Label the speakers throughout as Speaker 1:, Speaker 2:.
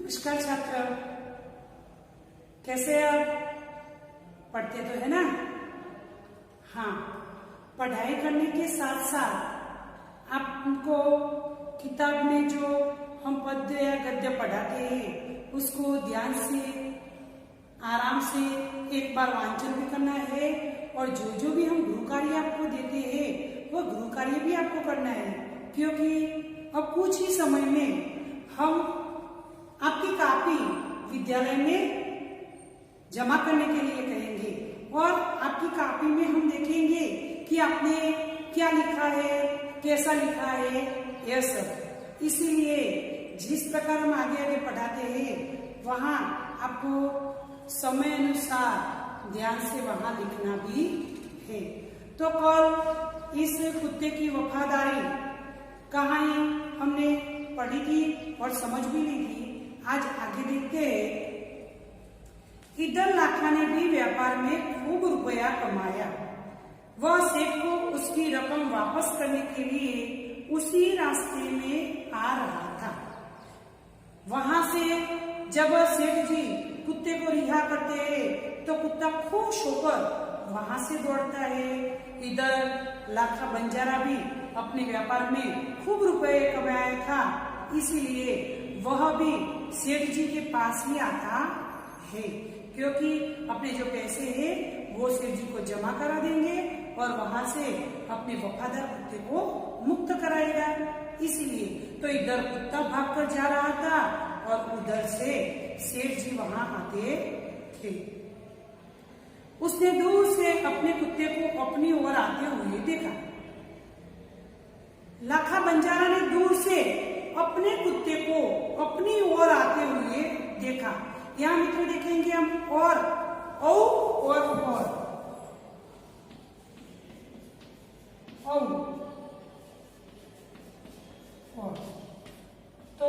Speaker 1: नमस्कार छात्र, कैसे आप? पढ़ते तो है ना? हाँ, पढ़ाई करने के साथ साथ आपको किताब में जो हम पद्य या गद्य पढ़ाते हैं उसको ध्यान से आराम से एक बार वांचन भी करना है और जो भी हम गृह कार्य आपको देते हैं वो गृह कार्य भी आपको करना है, क्योंकि अब कुछ ही समय में हम आपकी कॉपी विद्यालय में जमा करने के लिए कहेंगे और आपकी कॉपी में हम देखेंगे कि आपने क्या लिखा है, कैसा लिखा है, यह सब। इसीलिए जिस प्रकार हम आगे आगे पढ़ाते हैं वहाँ आपको समय अनुसार ध्यान से वहाँ लिखना भी है। तो कल इस कुत्ते की वफादारी कहानी हमने पढ़ी थी और समझ भी ली थी। आज आगे देखते हैं। इधर लाखा ने भी व्यापार में खूब रुपया कमाया। वह सेठ को उसकी रकम वापस करने के लिए उसी रास्ते में आ रहा था। वहां से जब सेठ जी कुत्ते को रिहा करते हैं तो कुत्ता खुश होकर वहां से दौड़ता है। इधर लाखा बंजारा भी अपने व्यापार में खूब रुपए कमाया था, इसीलिए वह भी सेठ जी के पास ही आता है, क्योंकि अपने जो पैसे हैं वो सेठ जी को जमा करा देंगे और वहां से अपने वफादार कुत्ते को मुक्त कराएगा। इसलिए तो इधर कुत्ता भागकर जा रहा था और उधर से सेठ जी वहां आते थे। उसने दूर से अपने कुत्ते को अपनी ओर आते हुए देखा। लाखा बंजारा ने दूर से अपने कुत्ते को अपनी ओर आते हुए देखा। यहाँ मित्र देखेंगे हम और तो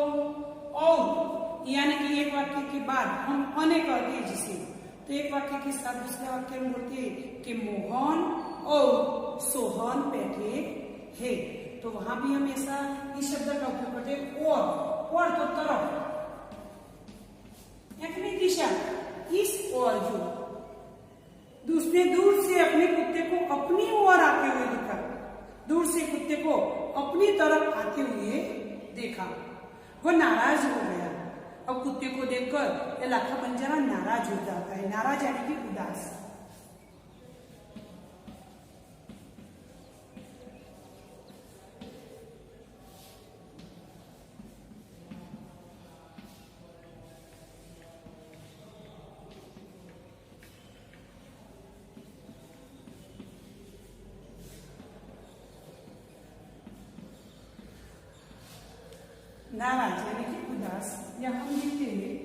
Speaker 1: यानी कि एक वाक्य के बाद हम अने करते हैं जिसे, तो एक वाक्य के साथ दूसरे वाक्य हम बोलते हैं कि मोहन और सोहन बैठे हैं। तो वहां भी हम ऐसा इस शब्द का उपयोग करते हैं और तो तरफ अपनी दिशा इस ओर, जो दूसरे दूर से अपने कुत्ते को अपनी ओर आते हुए देखा। दूर से कुत्ते को अपनी तरफ आते हुए देखा। वह नाराज हो गया। अब कुत्ते को देखकर लाखा बंजारा नाराज हो जाता है। नाराज यानी कि उदास। नाराज यानी कि उदास। यहां हम लिखते हैं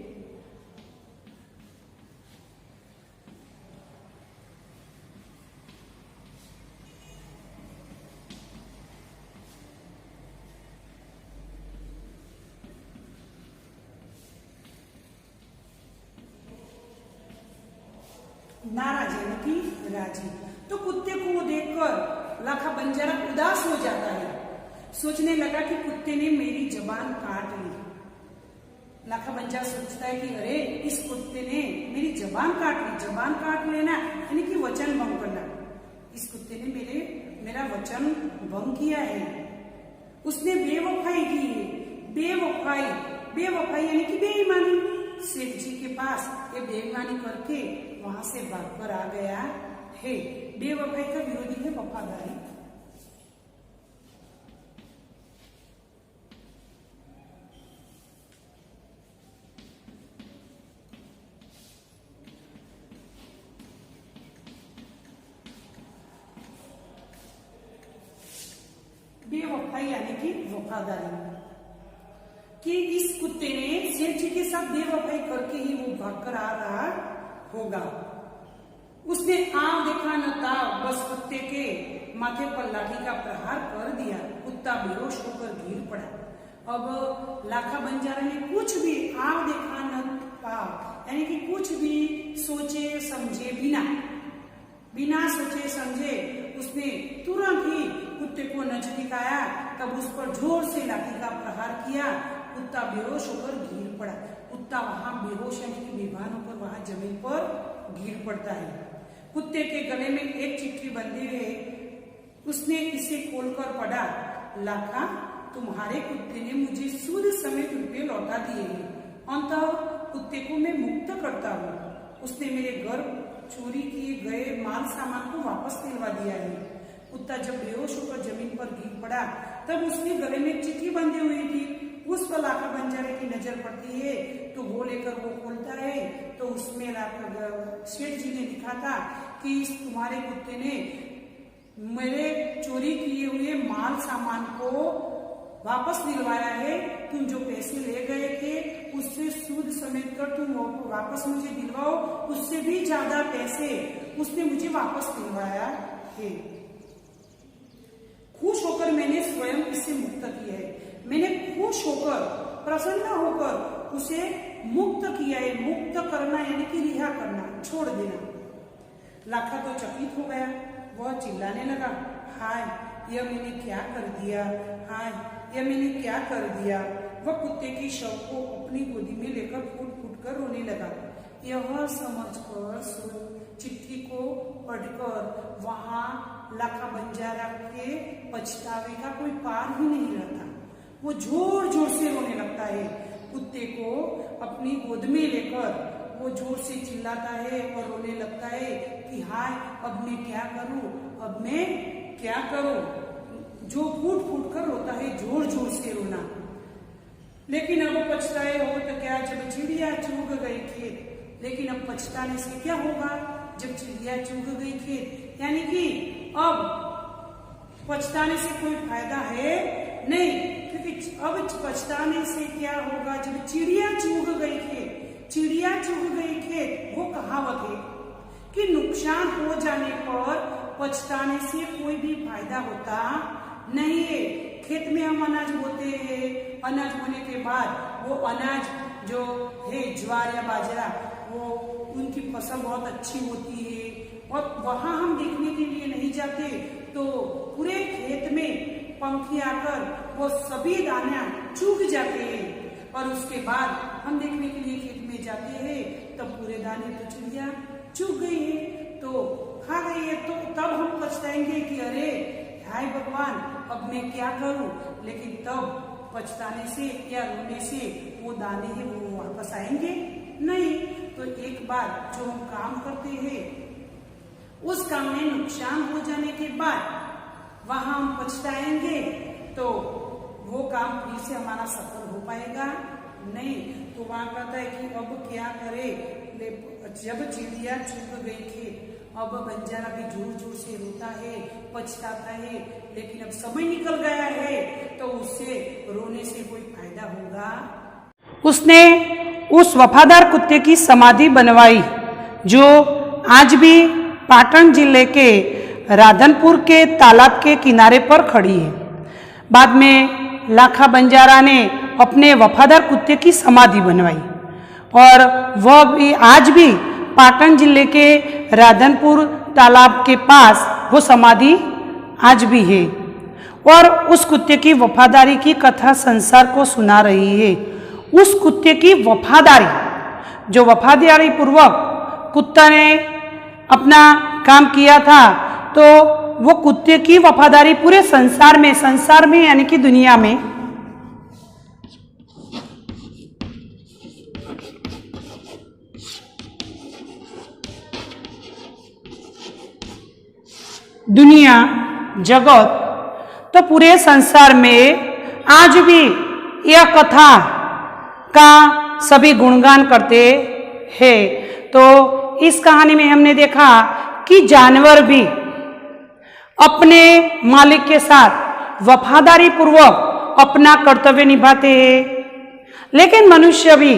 Speaker 1: नाराज यानी कि राजी। तो कुत्ते को देखकर लाखा बंजारा उदास हो जाता है। सोचने लगा कि कुत्ते ने मेरी जबान काट ली। लाखा बंजारा सोचता है कि अरे इस कुत्ते ने मेरी जबान काट ली। जबान काट लेना यानी कि वचन भंग करना। इस कुत्ते ने मेरा वचन भंग किया है। उसने बेवफाई की है। बेवफाई यानी कि बेईमानी। सेठ जी के पास ये बेईमानी करके वहां से भागकर आ गया है। बेवफाई का विरोधी है वफादारी। बेवफाई यानी कि वफादारी, कि इस कुत्ते ने सेठ जी के साथ बेवफाई करके ही वो भागकर आ रहा होगा। उसने आंव देखा न था, बस कुत्ते के माथे पर लाठी का प्रहार कर दिया। कुत्ता बेहोश होकर गिर पड़ा। अब लाखा बंजारा ने कुछ भी आंव देखा न था यानी कि कुछ भी सोचे समझे बिना सोचे समझे उसने तुरंत ही कुत्ते को नजदीक आया। तब उस पर जोर से लाठी का प्रहार किया। कुत्ता बेहोश होकर गिर पड़ा। कुत्ता वहां बेहोश यानी कि बेभान होकर वहां जमीन पर गिर पड़ता है। कुत्ते के गले में एक चिट्ठी बंधी है। उसने इसे खोलकर पढ़ा, लाखा, तुम्हारे कुत्ते ने मुझे सूद समेत रुपये लौटा दिए हैं। अंततः कुत्ते को मैं मुक्त करता हूँ। उसने मेरे घर चोरी किए गए माल सामान को वापस दिलवा दिया है। कुत्ता जब बेहोश होकर जमीन पर गिर पड़ा तब उसके गले में एक चिट्ठी बंधी हुई थी। उस पर लाखा बंजारे की नजर पड़ती है तो वो लेकर वो खोलता है तो उसमें सेठ जी ने लिखा था कि तुम्हारे कुत्ते ने मेरे चोरी किए हुए माल सामान को वापस दिलवाया है। तुम जो पैसे ले गए थे उससे सूद समेत कर तुम वापस मुझे दिलवाओ। उससे भी ज्यादा पैसे उसने मुझे वापस दिलवाया है। खुश होकर मैंने स्वयं इससे मुक्त किया है। मैंने खुश होकर प्रसन्न होकर उसे मुक्त किया है। मुक्त करना यानी कि रिहा करना, छोड़ देना। लाखा तो चकित हो गया। वह चिल्लाने लगा, हाय, यह मैंने क्या कर दिया, हाय, यह मैंने क्या कर दिया। वह कुत्ते की शव को अपनी गोदी में लेकर फूट फूट कर रोने लगा। यह समझकर चिट्ठी को पढ़कर वहां लाखा बंजारा के पछतावे का कोई पार ही नहीं रहता। वो जोर जोर से रोने लगता है। कुत्ते को अपनी गोद में लेकर वो जोर से चिल्लाता है और रोने लगता है कि हाय, अब मैं क्या करूं, अब मैं क्या करूं। जो फूट फूट कर रोता है, जोर जोर से रोना। लेकिन अब पछताए हो तो क्या, जब चिड़िया चुग गई खेत। लेकिन अब पछताने से क्या होगा जब चिड़िया चुग गई खेत, यानी कि अब पछताने से कोई फायदा है नहीं, क्योंकि अब पछताने से क्या होगा जब चिड़िया चुग गई खेत। चिड़िया चुग गई खेत, वो कहावत है कि नुकसान हो जाने पर पछताने से कोई भी फायदा होता नहीं है। खेत में हम अनाज बोते हैं, अनाज बोने के बाद वो अनाज जो है ज्वार या बाजरा, वो उनकी फसल बहुत अच्छी होती है और वहां हम देखने के लिए नहीं जाते तो पूरे खेत में पंखी आकर वो सभी दाना चुग जाते हैं और उसके बाद हम देखने के लिए खेत में जाते हैं तब पूरे दाने तो चिड़िया चुग गई है, तो खा गई है। तो तब हम पछताएंगे कि अरे हाय भगवान, अब मैं क्या करूं। लेकिन तब पछताने से या रोने से वो दाने हैं वो वापस आएंगे नहीं। तो एक बार जो हम काम करते हैं उस काम में नुकसान हो जाने के बाद वहां हम पछताएंगे तो वो काम फिर से हमारा सफल हो पाएगा नहीं। तो वहां कहता है कि अब क्या करे, जब चिड़िया चुग गई थी, अब बंजारा भी जोर जोर से रोता है, पछताता है। लेकिन अब समय निकल गया है तो उससे रोने से कोई फायदा होगा। उसने उस वफादार कुत्ते की समाधि बनवाई जो आज भी पाटन जिले के राधनपुर के तालाब के किनारे पर खड़ी है। बाद में लाखा बंजारा ने अपने वफादार कुत्ते की समाधि बनवाई और वह भी आज भी पाटन जिले के राधनपुर तालाब के पास वो समाधि आज भी है और उस कुत्ते की वफादारी की कथा संसार को सुना रही है। उस कुत्ते की वफादारी, जो वफादारी पूर्वक कुत्ता ने अपना काम किया था, तो वो कुत्ते की वफादारी पूरे संसार में यानी कि दुनिया में दुनिया जगत तो पूरे संसार में आज भी यह कथा का सभी गुणगान करते हैं। तो इस कहानी में हमने देखा कि जानवर भी अपने मालिक के साथ वफादारी पूर्वक अपना कर्तव्य निभाते हैं, लेकिन मनुष्य भी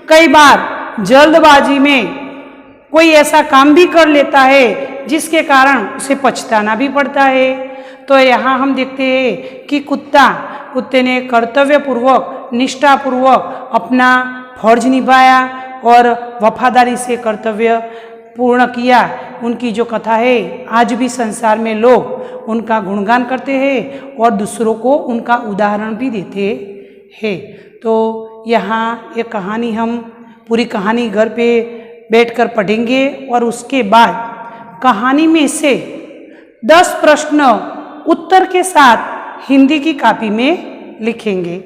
Speaker 1: कई बार जल्दबाजी में कोई ऐसा काम भी कर लेता है जिसके कारण उसे पछताना भी पड़ता है। तो यहाँ हम देखते हैं कि कुत्ते ने कर्तव्य पूर्वक, निष्ठा पूर्वक अपना फर्ज निभाया और वफादारी से कर्तव्य पूर्ण किया। उनकी जो कथा है आज भी संसार में लोग उनका गुणगान करते हैं और दूसरों को उनका उदाहरण भी देते हैं। तो यहाँ ये कहानी हम पूरी कहानी घर पे बैठकर पढ़ेंगे और उसके बाद कहानी में से 10 प्रश्न उत्तर के साथ हिंदी की कॉपी में लिखेंगे।